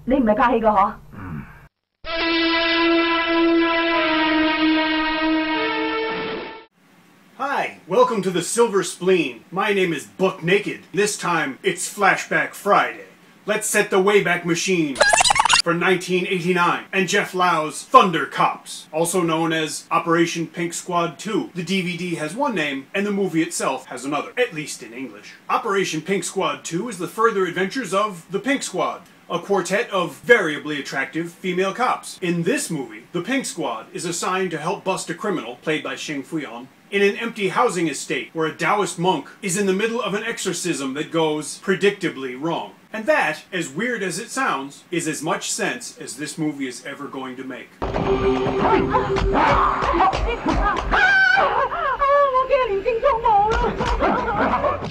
你唔係客氣㗎嗬？Hi, welcome to the Silver Spleen. My name is Buck Naked. This time, it's Flashback Friday. Let's set the Wayback Machine for 1989 and Jeff Lau's Thunder Cops, also known as Operation Pink Squad 2. The DVD has one name, and the movie itself has another, at least in English. Operation Pink Squad 2 is the further adventures of the Pink Squad, a quartet of variably attractive female cops. In this movie, the Pink Squad is assigned to help bust a criminal, played by Xing Fuyan, in an empty housing estate where a Taoist monk is in the middle of an exorcism that goes predictably wrong. And that, as weird as it sounds, is as much sense as this movie is ever going to make.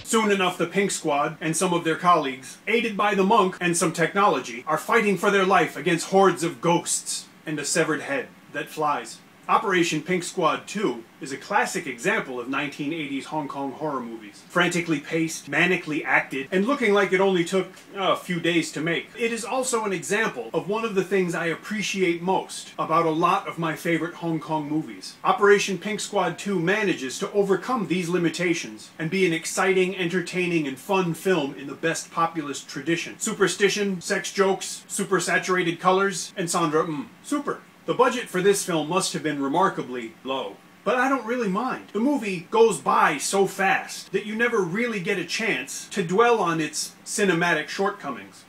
Soon enough, the Pink Squad and some of their colleagues, aided by the monk and some technology, are fighting for their life against hordes of ghosts and a severed head that flies. Operation Pink Squad 2 is a classic example of 1980s Hong Kong horror movies. Frantically paced, manically acted, and looking like it only took a few days to make. It is also an example of one of the things I appreciate most about a lot of my favorite Hong Kong movies. Operation Pink Squad 2 manages to overcome these limitations and be an exciting, entertaining, and fun film in the best populist tradition. Superstition, sex jokes, super saturated colors, and Sandra Ng. Super. The budget for this film must have been remarkably low. But I don't really mind. The movie goes by so fast that you never really get a chance to dwell on its cinematic shortcomings.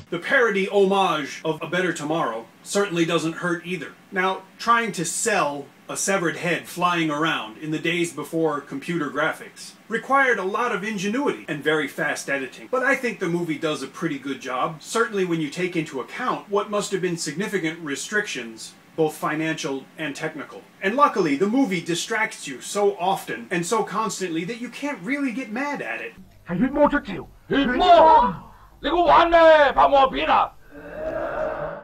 The parody homage of A Better Tomorrow certainly doesn't hurt either. Now, trying to sell a severed head flying around in the days before computer graphics required a lot of ingenuity and very fast editing. But I think the movie does a pretty good job, certainly when you take into account what must have been significant restrictions, both financial and technical. And luckily, the movie distracts you so often and so constantly that you can't really get mad at it. 係血魔出潮，血魔！你估玩咩？拍魔片啊！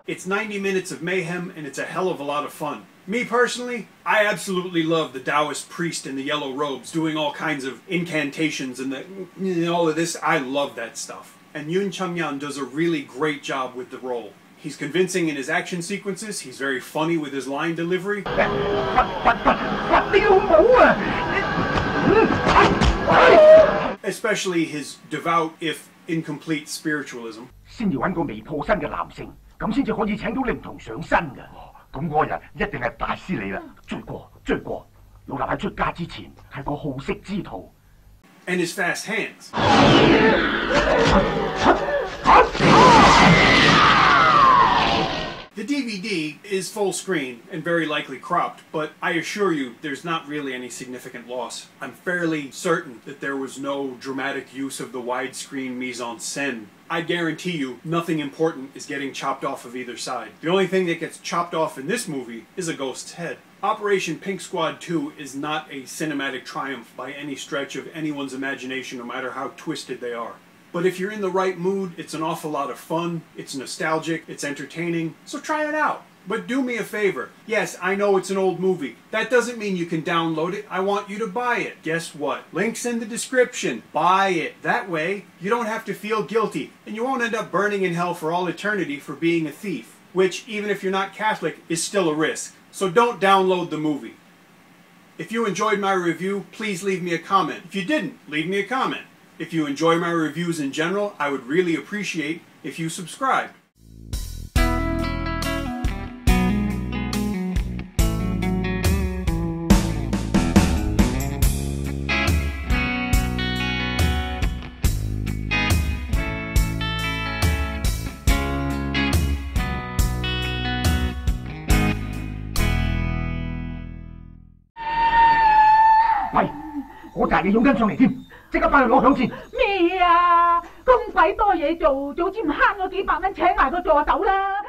It's 90 minutes of mayhem, and it's a hell of a lot of fun. Me personally, I absolutely love the Taoist priest in the yellow robes doing all kinds of incantations and all of this. I love that stuff. And Yun Changyan does a really great job with the role. He's convincing in his action sequences, he's very funny with his line delivery. Especially his devout, if incomplete, spiritualism. 先要揾個未破身嘅男性，咁先至可以請到靈童上身㗎。咁嗰日一定係大師你啦！追過，老衲喺出家之前係個好色之徒。And his fast hands. The DVD is full screen and very likely cropped, but I assure you there's not really any significant loss. I'm fairly certain that there was no dramatic use of the widescreen mise-en-scène. I guarantee you nothing important is getting chopped off of either side. The only thing that gets chopped off in this movie is a ghost's head. Operation Pink Squad 2 is not a cinematic triumph by any stretch of anyone's imagination, no matter how twisted they are. But if you're in the right mood, it's an awful lot of fun, it's nostalgic, it's entertaining, so try it out. But do me a favor. Yes, I know it's an old movie. That doesn't mean you can download it. I want you to buy it. Guess what? Link's in the description. Buy it. That way, you don't have to feel guilty, and you won't end up burning in hell for all eternity for being a thief, which, even if you're not Catholic, is still a risk. So don't download the movie. If you enjoyed my review, please leave me a comment. If you didn't, leave me a comment. If you enjoy my reviews in general, I would really appreciate if you subscribe.喂，我大嘢湧緊上嚟添，即刻翻去攞響先。咩啊？咁鬼多嘢做，早知唔慳咗幾百蚊請埋個助手啦！